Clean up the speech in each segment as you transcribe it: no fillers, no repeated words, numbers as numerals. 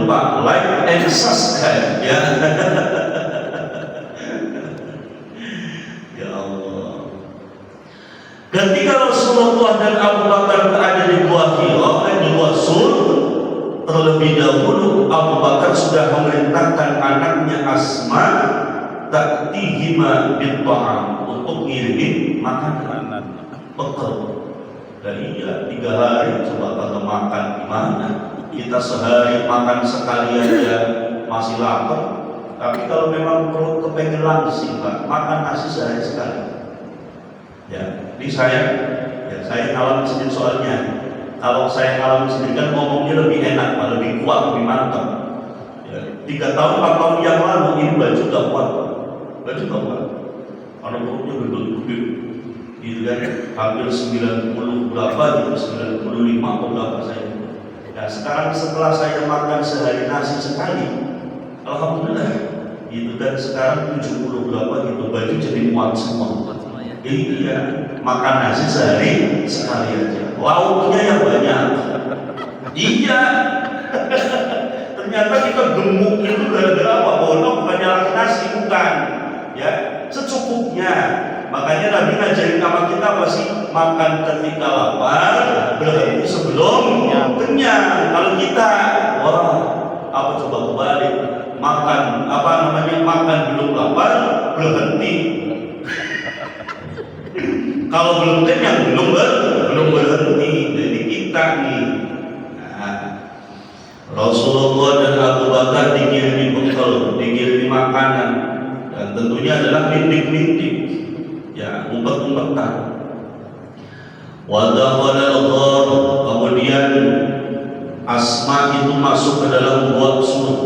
lupa like and subscribe ya. Ya Allah. Ketika Rasulullah dan Abu Bakar berada di Gua Hira, di Gua Sur, terlebih dahulu Abu Bakar sudah memerintahkan anaknya Asma ta'tihima bil-ta'am untuk ngirimin makanan bekal. Dan iya 3 hari coba kagak makan gimana? Kita sehari makan sekali aja masih lapar. Tapi kalau memang perut kepengen langsing Pak, makan nasi sehari sekali. Ya, ini saya ngalamin sendiri soalnya. Kalau saya ngalamin sendiri kan ngomongnya lebih enak, Pak, lebih kuat, lebih mantap. Ya, 3 tahun 4 tahun yang lalu ini baju gak kuat, baju gak kuat. Karena perutnya gede-gede, gitu kan, hampir 90 berapa gitu, 95 atau berapa saya. Nah sekarang setelah saya makan sehari nasi sekali, alhamdulillah, gitu kan sekarang 70 berapa gitu, baju jadi muat semua. Iya, makan nasi sehari sekali aja. Lauknya yang banyak. Iya. Ternyata kita gemuk itu gara-gara apa? Bodoh bukannya nasi, bukan. Ya, secukupnya. Makanya Nabi ngajarin sama kita apa sih? Makan ketika lapar, berhenti sebelum kenyang. Kalau kita, wah, apa coba kebalik? Makan makan belum lapar, berhenti. Kalau belum kenyang belum berhenti. Jadi kita nih. Nah, Rasulullah dan Abu Bakar dikirimi bekal, dikirimi makanan, dan tentunya adalah mintik-mintik, ya umpet-umpetan. Wadakhalal ghar, kemudian Asma itu masuk ke dalam gua Sur.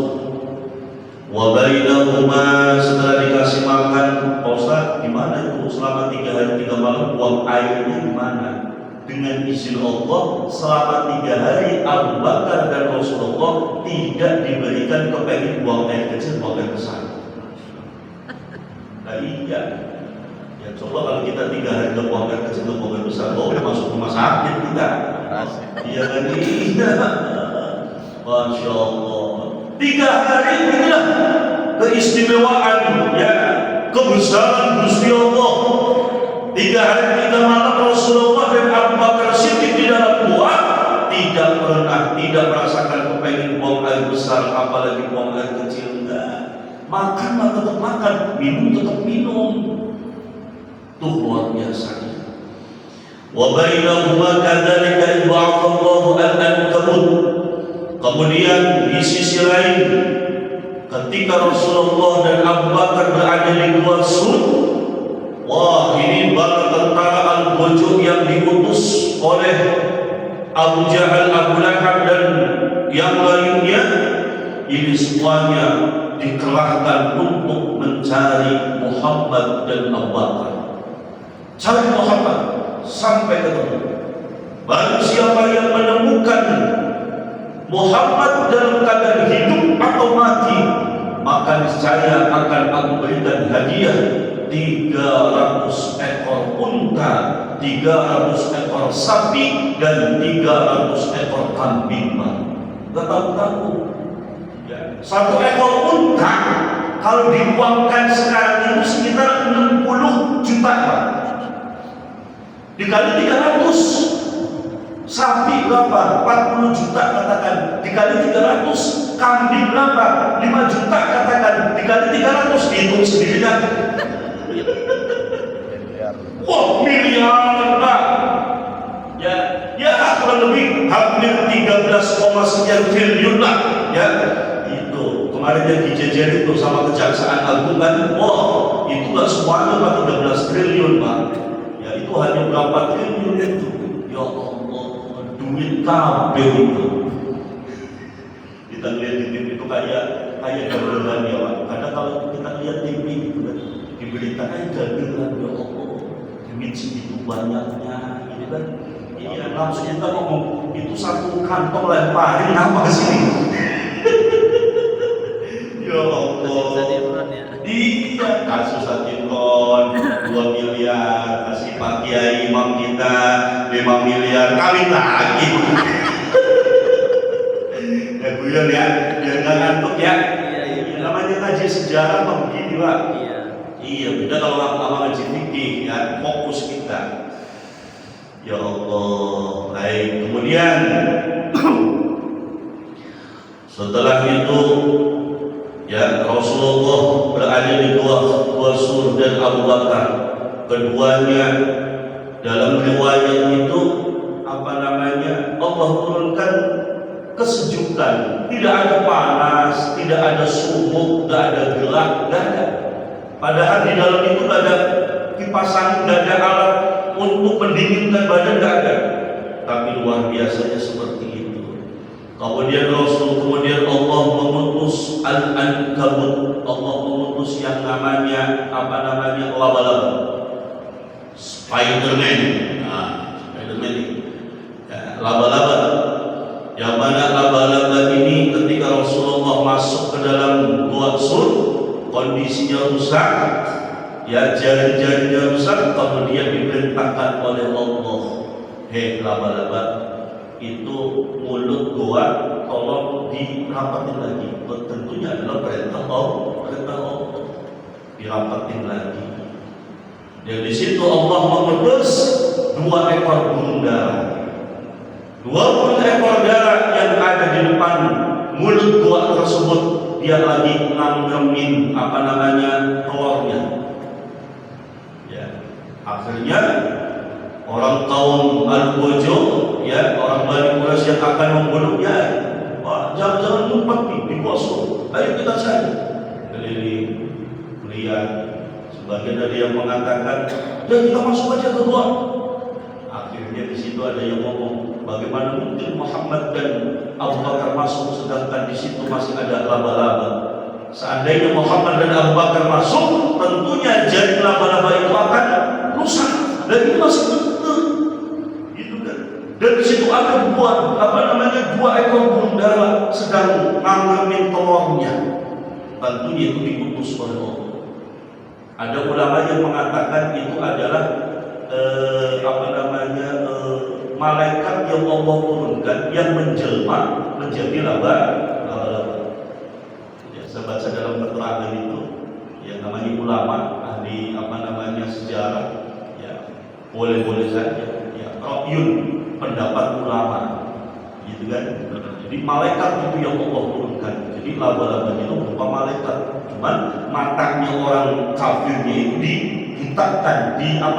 Wa bainahuma, setelah dikasih makan, Pak Ustaz, gimana itu selama 3 hari 3 malam buang airnya gimana? Dengan izin Allah, selama 3 hari Abu Bakar dan Rasulullah tidak diberikan kepengen buang air kecil, buang air besar. Nah iya, ya coba kalau kita 3 hari tidak buang air kecil, buang air besar, masuk rumah sakit kita. Iya kan? Iya. Masya Allah. 3 hari inilah keistimewaan, ya, kebesaran Gusti Allah. 3 hari 3 malam Rasulullah dan Abu Bakar Siddiq di dalam gua tidak merasakan kepengen buang air besar, apalagi buang air kecil. Enggak. Makan mah tetap makan, minum tetap minum. Tuh luar biasa. Wa bainahuma kadzalika ba'athallahu al-ankabut. Kemudian di sisi lain, ketika Rasulullah dan Abu Bakar berada di Gua Sur, wah ini bala tentara Al-Bojo yang diutus oleh Abu Jahal, Abu Lahab dan yang lainnya, ini semuanya dikerahkan untuk mencari Muhammad dan Abu Bakar. Cari Muhammad sampai ketemu. Barang siapa yang menemukan Muhammad dalam keadaan hidup atau mati, maka niscaya akan aku berikan hadiah 300 ekor unta, 300 ekor sapi, dan 300 ekor kambing. Gak tahu-tahu ya, 1 ekor unta kalau diuangkan sekarang itu sekitar 60 juta Pak. Dikali 300, sapi berapa? 40 juta katakan, dikali 300, kambing berapa? 5 juta katakan, dikali 300, dihitung sendiri kan? Wah, miliaran Pak. Ya kurang lebih hampir 13, triliun lah. Ya, itu kemarin yang dijajar itu sama Kejaksaan Agung kan, wah itu nggak semuanya Pak 13 triliun Pak. Ya itu hanya berapa triliun itu? Ya Allah, duit kabel itu. Kita lihat di TV itu kayak gamelan ya Pak. Karena kalau kita lihat TV itu kan di berita kayak gamelan, ya Allah, duit segitu banyaknya, ini kan. Iya, langsung kita ngomong itu 1 kantong lemparin apa ke sini? Ya Allah. Iya, kasus Satifon 2 miliar, kasih Pak Kiai imam kita 5 miliar, kawin lagi. Ya guyon ya. biar nggak ngantuk ya. Iya, iya. Namanya ngaji sejarah mah begini Pak. Iya. Iya, beda kalau lama ngaji fikih ya, fokus kita. Ya Allah, baik. Kemudian setelah itu ya Rasulullah berada di dua sur dan Abu Bakar. Keduanya dalam riwayat itu apa namanya? Allah turunkan kesejukan, tidak ada panas, tidak ada sumuk, tidak ada gelap, tidak ada. Padahal di dalam itu tidak ada kipas angin, tidak ada alat untuk mendinginkan badan, tidak ada. Tapi luar biasanya seperti itu. Kemudian Allah mengutus Al-Ankabut, Allah mengutus yang namanya apa namanya laba-laba, Spiderman. Nah, Spiderman ini ya, laba-laba. Yang mana laba-laba ini ketika Rasulullah masuk ke dalam gua Sur, kondisinya rusak, ya jari-jarinya rusak, kemudian diperintahkan oleh Allah, hei laba-laba, itu mulut gua tolong dirapatin lagi. Tentunya adalah perintah Allah, dirapatin lagi. Dan di situ Allah mengutus 2 ekor burung dara. 20 ekor dara yang ada di depan mulut gua tersebut, dia lagi nganggemin apa namanya telurnya. Ya, akhirnya orang kaum Al-Bojo, ya orang Bani Quraisy yang akan membunuhnya, Pak, jangan ngumpet di Boso, ayo kita cari. Keliling, melihat, sebagian ada yang mengatakan, ya kita masuk aja ke gua. Akhirnya di situ ada yang ngomong, bagaimana mungkin Muhammad dan Abu Bakar masuk sedangkan di situ masih ada laba-laba. Seandainya Muhammad dan Abu Bakar masuk, tentunya jaring laba-laba itu akan rusak. Dan itu masih betul, gitu kan? Dan di situ ada dua ekor burung dara sedang nganggemin telurnya. Tentunya itu diutus oleh Allah. Ada ulama yang mengatakan itu adalah malaikat yang Allah turunkan yang menjelma menjadi laba-laba. Ya, saya baca dalam keterangan itu, yang namanya ulama ahli sejarah, ya boleh-boleh saja, ya ra'yun, pendapat ulama, gitu kan. Jadi malaikat itu yang Allah turunkan. Jadi laba-labanya itu berupa malaikat. Cuman matanya orang kafirnya itu dihitamkan, tidak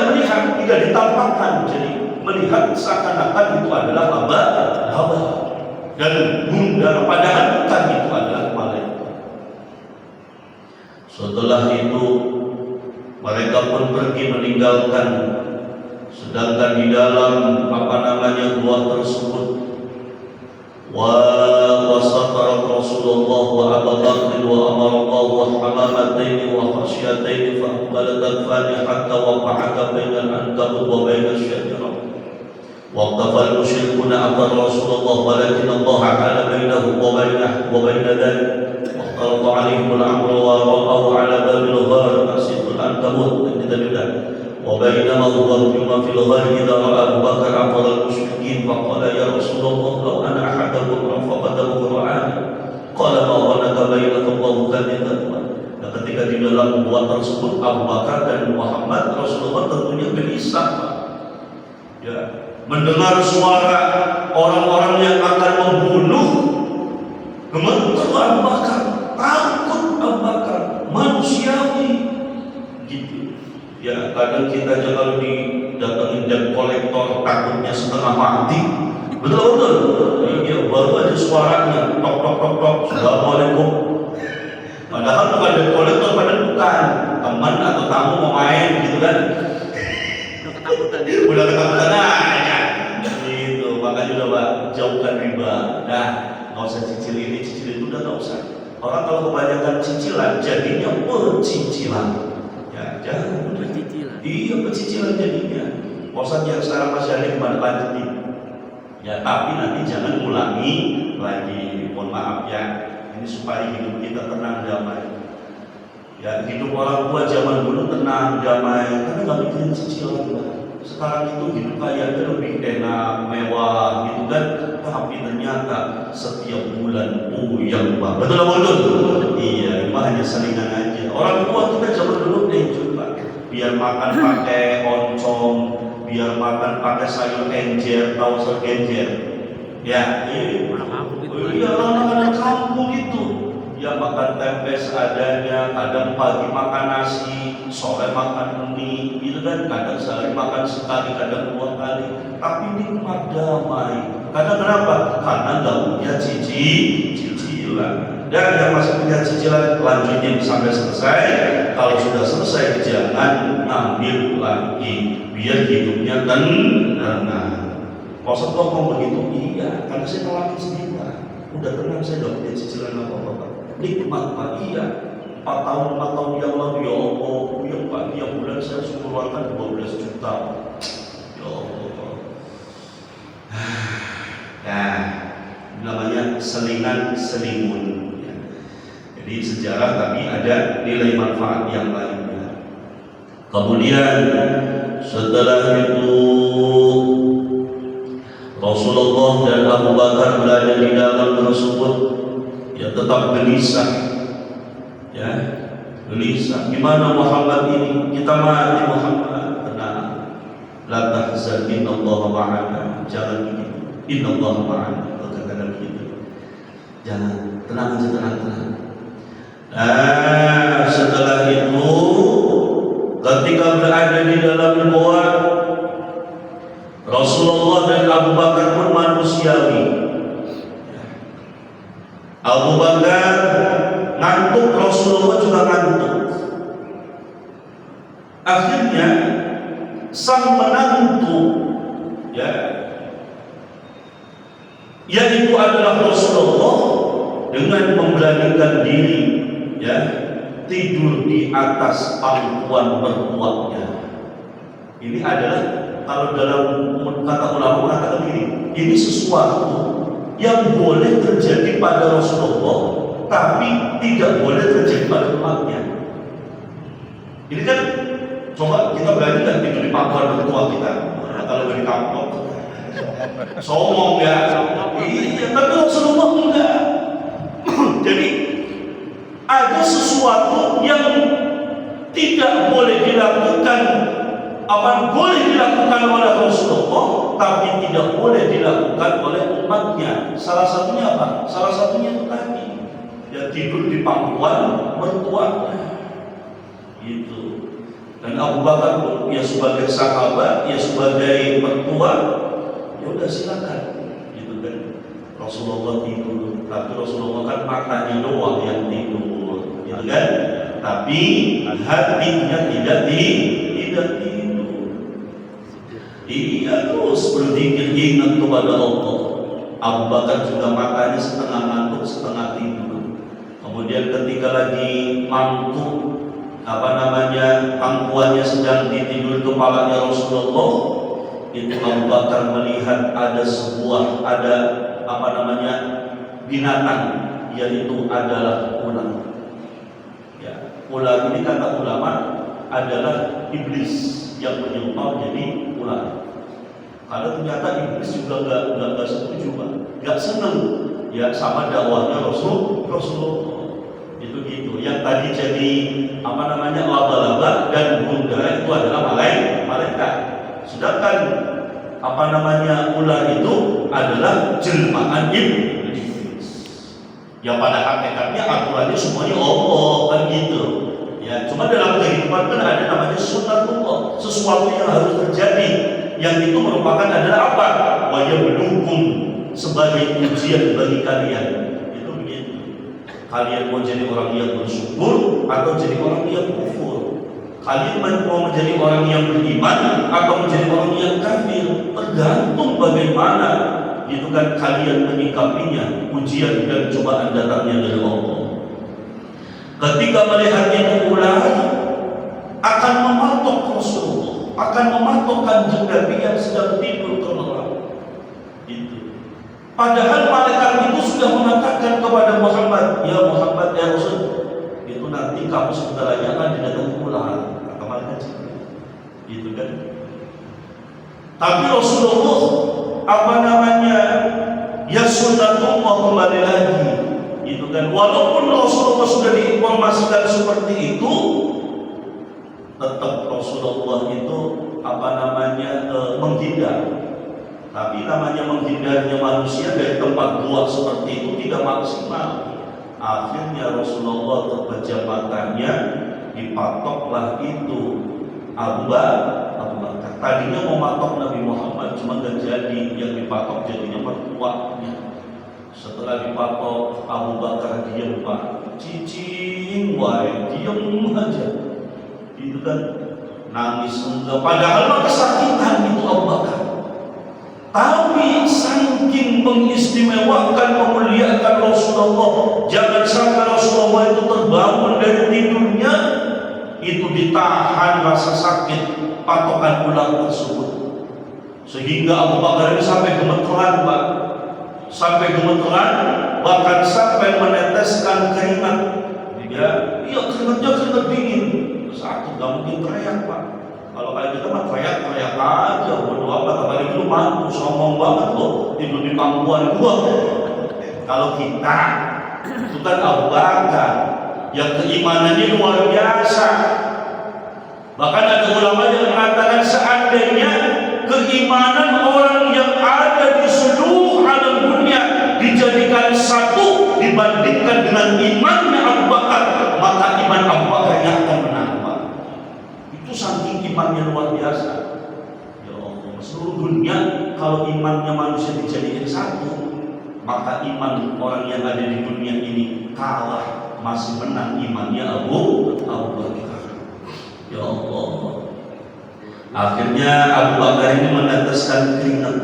melihat, tidak ditampakkan. Jadi melihat seakan-akan itu adalah laba-laba dan burung dara, padahal bukan, itu adalah malaikat. Setelah itu mereka pun pergi meninggalkan, sedangkan di dalam gua tersebut وستر رسول الله وأبا بكر وأمر الله وحمامتين وخشيتين فأقبلت الثانية حتى وقعت بين العنكبوت وبين الشجرة. واقتفى المشركون أثر رسول الله ولكن الله حال بينهم وبين ذلك واختلط عليهم الأمر ورأوا على باب الغار مسجد العنكبوت وبينما هو في الغار إذا رأى أبو بكر أثر المشركين فقال يا رسول الله لو أنا أحدكم رفقته رعاني قال ما ظنك بينك الله كذبا. Dan ketika di dalam gua tersebut Abu Bakar dan Muhammad, Rasulullah tentunya gelisah, ya, mendengar suara orang-orang yang akan membunuh. Gemetar Abu Bakar, takut Abu Bakar, manusiawi, gitu. Ya, kadang kita aja kalau didatengin debt kolektor takutnya setengah mati. Betul. Iya, baru aja suaranya tok tok tok tok, assalamualaikum. Padahal bukan debt kolektor, padahal bukan teman atau tamu mau main, gitu kan? Udah ketakutan aja. Gitu, makanya udah Pak, jauhkan riba. Nah, nggak usah cicil ini, cicil itu, udah nggak usah. Orang kalau kebanyakan cicilan jadinya pecicilan. Ya, jangan pecicilan. Iya, pecicilan jadinya. Bosan yang sekarang masih ada gimana lanjutin. Ya, tapi nanti jangan ulangi lagi. Mohon maaf ya. Ini supaya hidup kita tenang, damai. Ya, hidup orang tua zaman dulu tenang, damai, karena nggak mikirin cicilan. sekarang itu hidup kayaknya lebih enak, mewah gitu kan, tapi ternyata setiap bulan yang betul apa betul? Iya, itu hanya selingan aja. Orang tua kita zaman dulu coba biar makan pakai oncom, biar makan pakai sayur enjer, tahu sayur enjer? Ya, iya orang-orang kampung itu. Ya makan tempe seadanya, kadang pagi makan nasi, sore makan mie, itu kan kadang sehari makan sekali, kadang 2 kali. Tapi nikmat damai. Kadang kenapa? Karena nggak punya cicilan. Dan yang masih punya cicilan lanjutin sampai selesai. Kalau sudah selesai jangan ambil lagi, biar hidupnya tenang. Kalau setelah ngomong begitu, iya, karena saya ngelakuin sendiri. Udah tenang, saya nggak punya cicilan apa-apa. Nikmat Pak, iya. 4 tahun yang lalu ya Allah, ya Pak, tiap bulan saya harus mengeluarkan 12 juta. Ya Allah. Nah, namanya selingan-selingun. Ya. Jadi sejarah tapi ada nilai manfaat yang lainnya. Kemudian setelah itu Rasulullah dan Abu Bakar berada di dalam tersebut, ya tetap gelisah, ya gelisah. Gimana Muhammad ini? Kita mati Muhammad. Tenang, la tahzan, innallaha ma'ana. Jangan begitu. Innallaha ma'ana. Katakan begitu. Jangan, tenang aja, tenang. Setelah itu, ketika berada di dalam gua, Rasulullah dan Abu Bakar pun manusiawi. Abu Bakar ngantuk, Rasulullah juga ngantuk. Akhirnya sang menantu, ya, yaitu adalah Rasulullah, dengan memberanikan diri, ya, tidur di atas pangkuan mertuanya. Ini adalah, kalau dalam kata ulama mengatakan ini sesuatu yang boleh terjadi pada Rasulullah, tapi tidak boleh terjadi pada umatnya. Ini kan, coba kita berani kan tidur di pangkuan mertua kita. Kalau dari kampung, somong ya. Iya, tapi Rasulullah enggak. Jadi ada sesuatu yang tidak boleh dilakukan, boleh dilakukan oleh Rasulullah, tapi tidak boleh dilakukan oleh umatnya. Salah satunya apa? Salah satunya itu tadi, ya tidur di pangkuan mertuanya. Itu. Dan Abu Bakar pun, ya sebagai sahabat, ya sebagai mertua, ya udah silakan. Gitu kan. Rasulullah tidur, tapi Rasulullah kan matanya doang yang tidur, gitu kan. Tapi hatinya tidak tidur. Dia terus berzikir, ingat kepada Allah. Abu Bakar juga matanya setengah ngantuk, setengah tidur. Kemudian ketika lagi mantuk, pangkuannya sedang ditidur kepalanya Rasulullah, itu Abu Bakar melihat ada binatang, yaitu adalah ular. Ya, ular ini kata ulama adalah iblis yang menyumpah jadi ular. Karena ternyata iblis juga nggak setuju, nggak seneng ya sama dakwahnya Rasulullah. Itu gitu. Yang tadi jadi laba-laba dan bunda itu adalah malaikat. Sedangkan ular itu adalah jelmaan iblis. Ya pada hakikatnya aturannya semuanya Allah kan gitu. Ya, cuma dalam kehidupan kan ada namanya sunnatullah, sesuatu yang harus terjadi, yang itu merupakan adalah apa? Wajah mendukung sebagai ujian bagi kalian. Itu begitu. Kalian mau jadi orang yang bersyukur atau jadi orang yang kufur? Kalian mau menjadi orang yang beriman atau menjadi orang yang kafir? Tergantung bagaimana itu kan kalian menyikapinya, ujian dan cobaan datangnya dari Allah. Ketika melihat itu ular akan mematok Rasulullah, akan mematok Kanjeng Nabi yang sedang tidur terlelap. Itu. Padahal malaikat itu sudah mengatakan kepada Muhammad, ya Muhammad, ya Rasul, itu nanti kamu sebentar lagi akan didatangi ular, kata malaikat. Itu kan. Tapi Rasulullah ya sunnatullah kembali lagi. Itu kan, walaupun Rasulullah sudah diinformasikan seperti itu, tetap Rasulullah itu menghindar. Tapi namanya menghindarnya manusia dari tempat gua seperti itu tidak maksimal. Akhirnya Rasulullah berjabatannya dipatoklah itu Abu Bakar. Tadinya mau matok Nabi Muhammad, cuma gak jadi. Yang dipatok jadinya mertuanya. Setelah dipatok Abu Bakar diam, Pak. Cicing wae, diam aja. Itu kan nangis enggak. Padahal mah kesakitan itu Abu Bakar. Tapi saking mengistimewakan, memuliakan Rasulullah, jangan sampai Rasulullah itu terbangun dari tidurnya, itu ditahan rasa sakit patokan ular tersebut, sehingga Abu Bakar ini sampai gemeteran, Pak. Sampai gemeteran, bahkan sampai meneteskan keringat. Iya keringat dingin. Sakit, gak mungkin teriak, Pak. Kalau kayak kita mah teriak aja, bodo amat. Apalagi lu mantu, sombong banget loh, tidur di pangkuan gua. Kalau kita, itu kan Abu Bakar yang keimanannya luar biasa. Bahkan ada ulama yang mengatakan seandainya keimanan orang yang ada di seluruh alam dunia dijadikan satu dibandingkan dengan imannya Abu Bakar, maka iman Abu Bakar yang akan menambah. Itu saking imannya luar biasa. Ya Allah, seluruh dunia kalau imannya manusia dijadikan satu, maka iman orang yang ada di dunia ini kalah, masih menang imannya Abu Bakar. Ya Allah. Akhirnya Abu Bakar ini meneteskan keringat,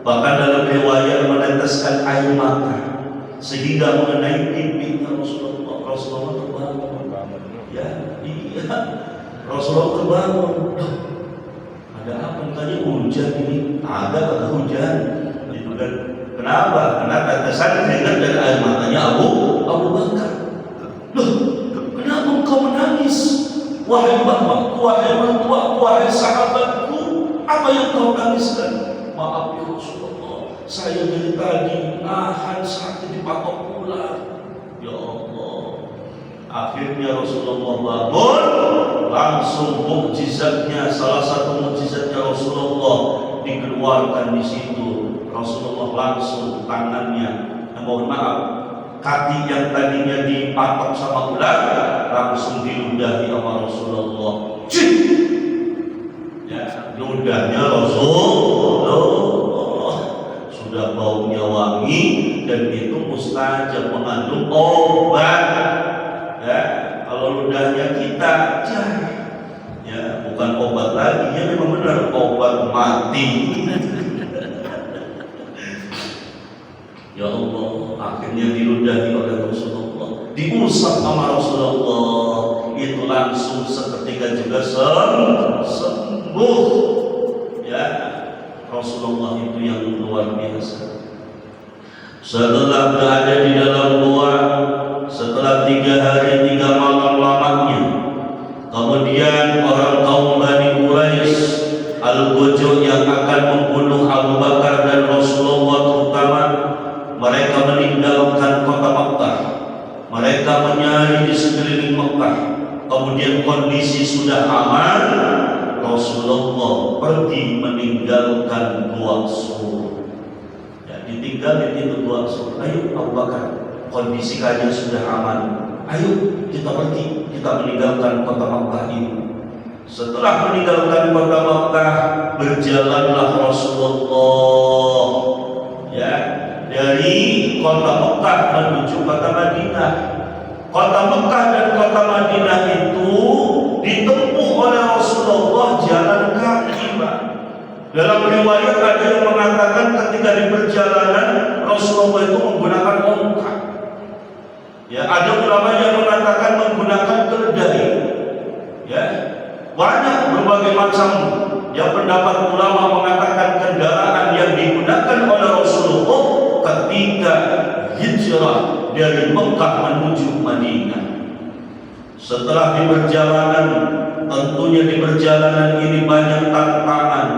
bahkan dalam riwayat meneteskan air mata, sehingga mengenai pipinya Rasulullah terbangun. Ya, iya. Rasulullah terbangun. Ada apa tadi? Hujan ini? Ada hujan. Itu kan. Kenapa? Karena tetesan keringat dan air matanya Abu Bakar. Loh, kenapa engkau menangis? Wahai bapak, wahai mertua, wahai sahabatku, apa yang kau nangiskan? Maaf ya Rasulullah, saya dari tadi nahan sakit dipatok ular. Ya Allah. Akhirnya Rasulullah bangun, langsung mukjizatnya, salah satu mukjizatnya Rasulullah dikeluarkan di situ. Rasulullah langsung tangannya, mohon maaf, kaki yang tadinya dipatok sama ular langsung diludahi sama Rasulullah. Cih! Ya, ludahnya Rasulullah sudah baunya wangi dan itu mustajab, mengandung obat. Ya, kalau ludahnya kita, ya bukan obat lagi, ya memang benar obat mati. Ya Allah, akhirnya diludahi oleh Rasulullah, diusap sama Rasulullah, itu langsung seketika juga sembuh. Ya, Rasulullah itu yang luar biasa. Setelah berada di dalam gua, setelah 3 hari 3 malam lamanya, kemudian orang kaum Bani Quraisy Al-Buju yang akan membunuh Abu Bakar dan Rasulullah terutama, mereka meninggalkan kota Makkah. Mereka menyari di sekeliling Makkah. Kemudian kondisi sudah aman, Rasulullah pergi meninggalkan Gua Sur. Ya, ditinggalin itu Gua Sur. Ayo Abu Bakar, kondisi kalian sudah aman. Ayo kita pergi, kita meninggalkan kota Makkah ini. Setelah meninggalkan kota Makkah, berjalanlah Rasulullah, ya, dari kota Mekah menuju kota Madinah. Kota Mekah dan kota Madinah itu ditempuh oleh Rasulullah jalan kaki, Pak. Dalam riwayat ada yang mengatakan ketika di perjalanan Rasulullah itu menggunakan onta. Ya, ada ulama yang mengatakan menggunakan keledai. Ya, banyak berbagai macam. Yang pendapat ulama mengatakan kendaraan yang digunakan oleh Rasulullah ketika hijrah dari Mekah menuju Madinah. Setelah di perjalanan, tentunya di perjalanan ini banyak tantangan,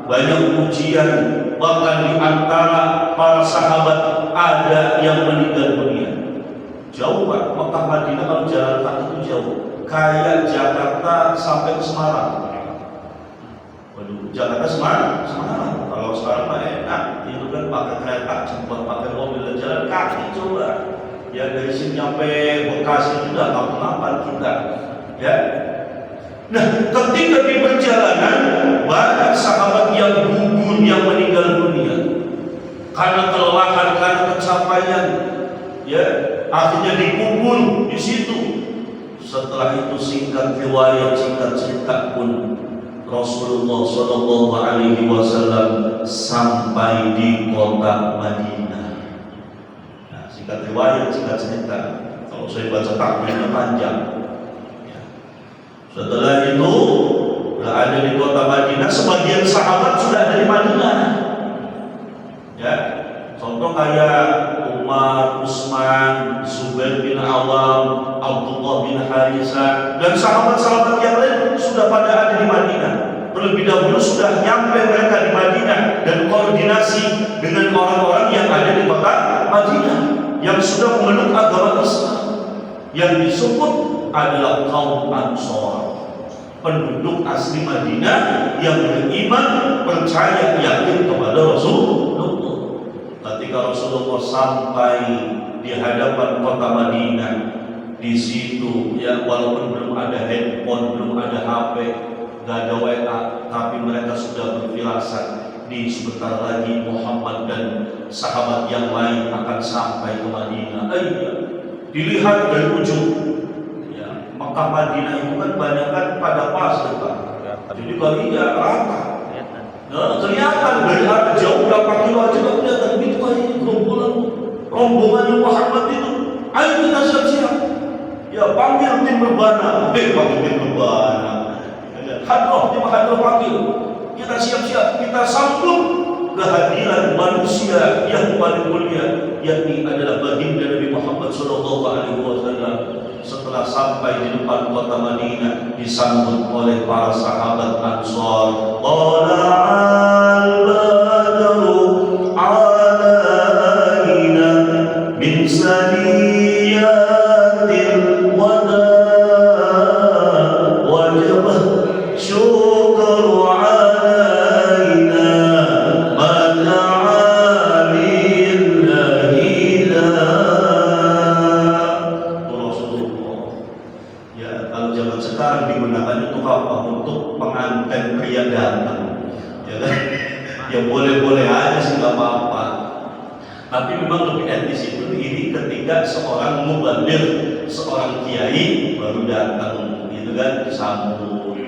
banyak ujian, bahkan di antara para sahabat ada yang meninggal dunia. Jauh Pak, Mekah Madinah kalau jalan kaki itu jauh, kayak Jakarta sampai ke Semarang. Waduh, Jakarta Semarang, kalau sekarang mah enak, itu kan pakai kereta cepat, pakai mobil dan jalan kaki coba. Ya dari sini sampai Bekasi juga kapan kita, ya. Nah, ketika di perjalanan banyak sahabat yang gugur, yang meninggal dunia karena kelelahan, karena pencapaian, ya, akhirnya dikubur di situ. Setelah itu singkat riwayat, singkat cerita pun Rasulullah Shallallahu Alaihi Wasallam sampai di kota Madinah. Nah, singkat riwayat, singkat cerita. Kalau saya baca takmirnya panjang. Setelah itu berada di kota Madinah, sebagian sahabat sudah ada di Madinah. Ya, contoh kayak Umar, Utsman, Zubair bin Awam, Abdullah bin Harisah, dan sahabat-sahabat yang lain sudah pada ada di Madinah. Terlebih dahulu sudah nyampe mereka di Madinah dan koordinasi dengan orang-orang yang ada di kota Madinah yang sudah memeluk agama Islam, yang disebut adalah kaum Ansor, penduduk asli Madinah yang beriman, percaya, yakin kepada Rasulullah. Ketika Rasulullah sampai di hadapan kota Madinah, di situ ya, walaupun belum ada handphone, belum ada HP, gak ada WA, tapi mereka sudah berfirasat di sebentar lagi Muhammad dan sahabat yang lain akan sampai ke Madinah. Dilihat dari ujung, ya, Mekah Madinah itu kan banyak kan pada pas depan, jadi baginya rata. Nah, kelihatan dari arah jauh berapa kilo aja kan kelihatan itu kayak rombongan Muhammad itu. Ayo kita siap-siap. Ya, panggil tim berbana. Panggil tim berbana. Hadroh, tim hadroh panggil. Kita siap-siap, kita sambut kehadiran manusia yang paling mulia, yakni adalah baginda Nabi Muhammad SAW. Setelah sampai di depan kota Madinah, disambut oleh para sahabat Ansor. Qala'al badru alaina min saniyatil wada wajibah syukru alaina sekarang digunakan untuk apa? Untuk pengantin pria datang, ya kan? Ya boleh-boleh aja sih, nggak apa-apa. Tapi memang lebih etis itu ini ketika seorang mubaligh, seorang kiai baru datang, gitu kan, disambut.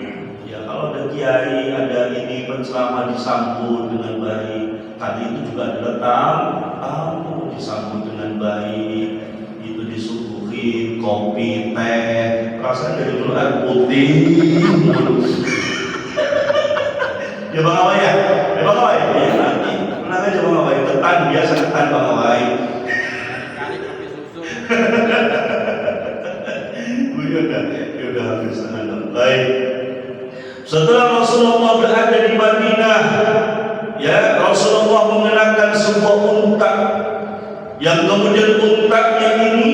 Ya kalau ada kiai, ada ini penceramah disambut dengan baik. Tadi itu juga ada tamu disambut dengan baik. Itu disuguhin kopi, teh, rasanya dari dulu air putih. Ya Bang Awai ya? Ya Bang Awai? Ya nanti, tenang aja Bang Awai, ketan, biasa ketan Bang Awai. Kali kopi susu. Ya udah habis tenang. Baik. Setelah Rasulullah berada di Madinah, ya Rasulullah mengenakan sebuah unta, yang kemudian untanya ini,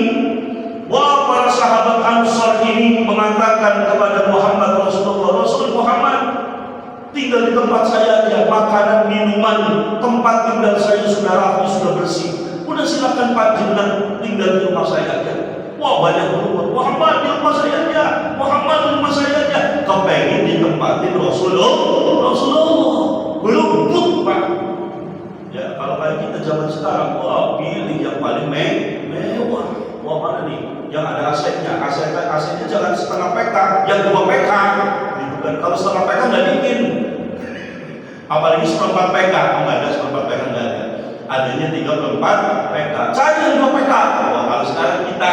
wah, para sahabat Ansar ini mengatakan kepada Muhammad Rasulullah, Rasul Muhammad, tinggal di tempat saya aja, makanan, minuman, tempat tinggal saya sudah rapi, sudah bersih. Udah silakan Pak Jenderal tinggal di rumah saya aja. Wah, banyak berumur, Muhammad di rumah saya aja, Muhammad di rumah saya aja. Kepengen ditempatin Rasulullah, belum pun Pak. Ya, kalau kayak kita zaman sekarang, wah, pilih yang paling mewah. Wah, mana nih? Yang ada AC-nya, AC-nya jangan setengah PK, yang 2 PK. Gitu kan? Kalau setengah PK nggak dingin. Apalagi seperempat PK, nggak ada seperempat PK, nggak ada. Adanya 3/4 PK. Cari yang 2 PK. Wah, kalau sekarang kita,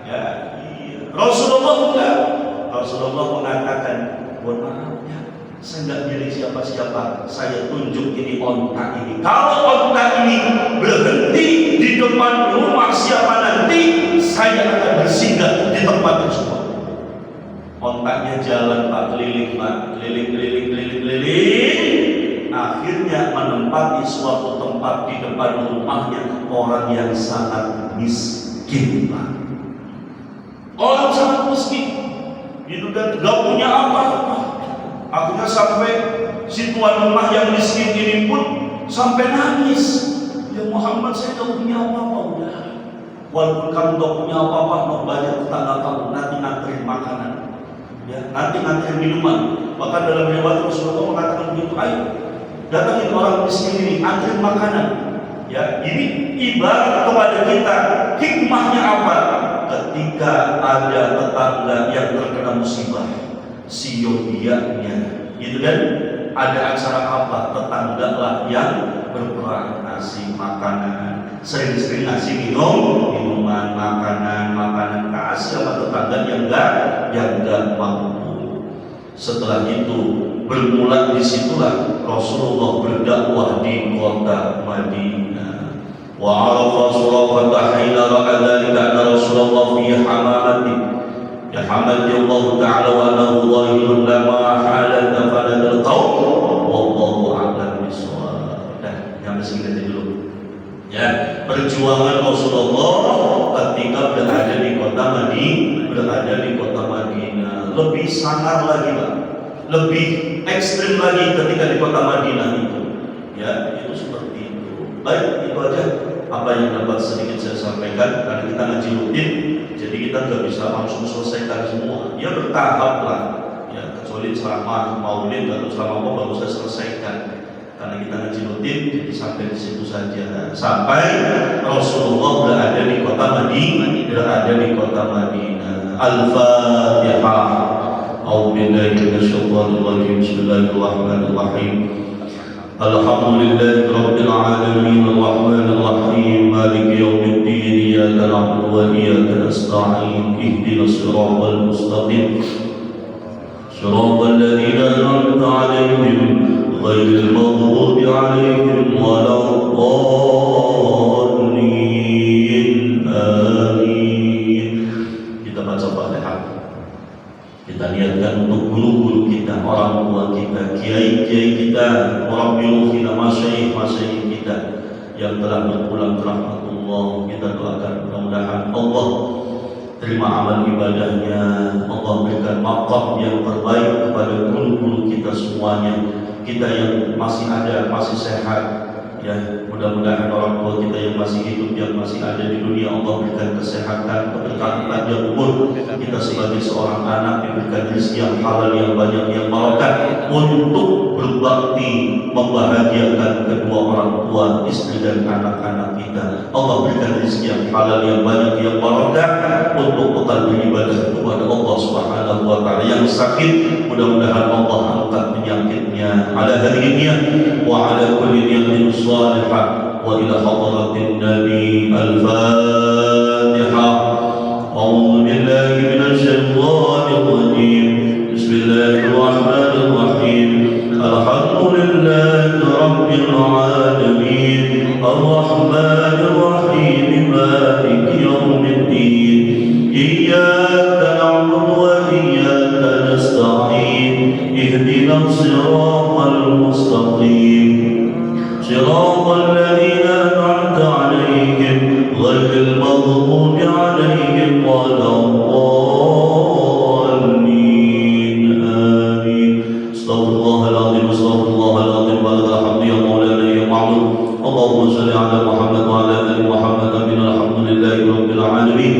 ya, iya. Rasulullah enggak. Rasulullah mengatakan, mohon maaf ya, saya nggak milih siapa-siapa, saya tunjuk ini onta ini. Kalau onta ini berhenti di depan rumah siapa nanti, saya akan bersinggah di tempat tersebut. Ontanya jalan Pak, keliling Pak, keliling. akhirnya menempati suatu tempat di depan rumahnya orang yang sangat miskin, Pak. Orang sangat miskin, itu dan tidak punya apa-apa. Akhirnya sampai si tuan rumah yang miskin ini pun sampai nangis. Ya Muhammad, saya tidak punya apa-apa. Udah, walaupun kamu tidak punya apa-apa, mau banyak tetangga kamu, nanti nganterin makanan, ya, nanti nganterin minuman. Bahkan dalam riwayat Rasulullah mengatakan begitu, ayo datangin orang miskin ini, anterin makanan. Ya, ini ibarat kepada kita, hikmahnya apa? Ketika ada tetangga yang terkena musibah, siogianya, gitu kan? Ada acara apa? Tetangga lah yang berperan ngasih makanan, sering-sering ngasih minuman, makanan kasih sama tetangga yang enggak mampu. Setelah itu bermula disitulah Rasulullah berdakwah di kota Madinah. Wa arafa surafata hina ra'a dzalika anna Rasulullah fi hamamati ya hamadallahu ta'ala wa annahu dhahirun lama halat fanadal qaum wallahu a'lam bissawab. Yang segitu dulu. Ya, perjuangan Rasulullah ketika berada di kota Madinah, lebih sangar lagi, Pak. Lebih ekstrim lagi ketika di kota Madinah itu. Ya, itu seperti itu. Baik, itu aja apa yang dapat sedikit saya sampaikan, karena kita ngaji rutin, jadi kita nggak bisa langsung selesaikan semua. Ya bertahap lah. Ya, kecuali ceramah maulid atau ceramah apa baru saya selesaikan. Karena kita ngaji rutin, jadi sampai di situ saja. Sampai Rasulullah berada di kota Madinah. Al-Fatihah. A'udzubillahi minasyaitonir rajim. Bismillahirrahmanirrahim. Alhamdulillahi rabbil alamin arrahmanir rahim maliki yaumiddin iyyaka na'budu wa iyyaka nasta'in ihdinas siratal mustaqim siratal ladzina an'amta 'alaihim ghairil maghdubi 'alaihim waladdallin. Amin. Kita baca Fatihah. Kita niatkan untuk guru-guru kita, orang tua kita, kiai-kiai kita, orang biru kita, masyayikh kita yang telah berpulang ke rahmatullah. Kita doakan mudah-mudahan Allah terima amal ibadahnya, Allah berikan maqam yang terbaik kepada guru-guru kita semuanya. Kita yang masih ada, masih sehat, ya mudah-mudahan orang tua kita yang masih hidup, yang masih ada di dunia, Allah berikan kesehatan, keberkahan panjang umur. Kita sebagai seorang anak diberikan rezeki yang halal, yang banyak, yang barokah untuk berbakti membahagiakan kedua orang tua, istri dan anak-anak kita. Allah berikan rezeki yang halal, yang banyak, yang barokah untuk bekal beribadah kepada Allah Subhanahu wa taala. Yang sakit mudah-mudahan Allah angkat penyakitnya ala hadhihi wa ala kulli niyatin salihah wa ila hadratin nabi. Al-Fatihah. A'udzu billahi minasy syaithanir rajim. Bismillahirrahmanirrahim. Alhamdulillahi rabbil alamin. Arrahmanir rahim. Maliki yaumiddin. Iyyaka na'budu wa iyyaka nasta'in. Ihdinas siratal mustaqim. Siratal ladzina an'amta 'alaihim ghairil maghdubi 'alaihim waladdallin. Amin. Astaghfirullahaladzim. Astaghfirullahaladzim. Walhamdulillah ya maulana ya ma'bud. Allahumma shalli ala Muhammad wa ala ali Muhammad. Amin. Alhamdulillahi rabbil alamin.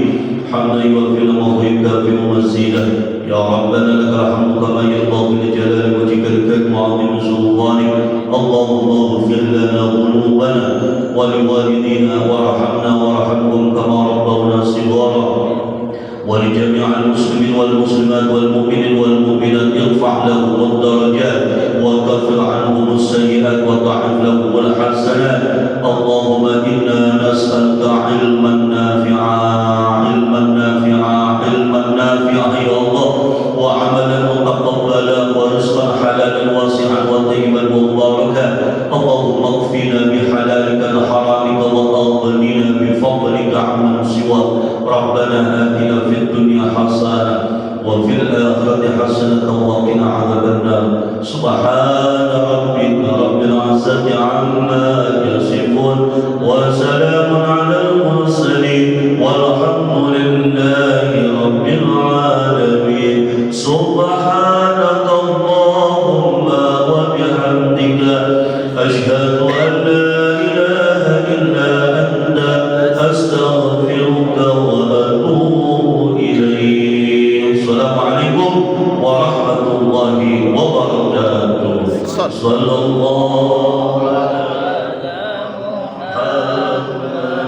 Hamdan yuwaffiqu wa yukafi'u mazidah. Ya Rabbana lakal hamdu kama yardha bi jalali wajhika al-karim wa 'azimi sultanik. Allahumma ighfir lana dhunubana wa liwalidina warhamna warhamhum kama rabbawna shighara. ولجميع المسلمين والمسلمات والمؤمنين والمؤمنات ارفع لهم الدرجات وكفر عنهم السيئات وضاعف لهم الحسنات. اللهم إنا نسألك علما نافعا يا الله وعملا متقبلا ورزقا حلالا واسعا وطيبا مباركا. اللهم اكفنا بحلالك عن حرامك وأغننا بفضلك عمن سواك. ربنا آتنا في الدنيا حسنة وفي الآخرة حسنة وقنا عذاب النار. سبحان ربك رب العالمين. warahmatullahi wabarakatuh. Sallallahu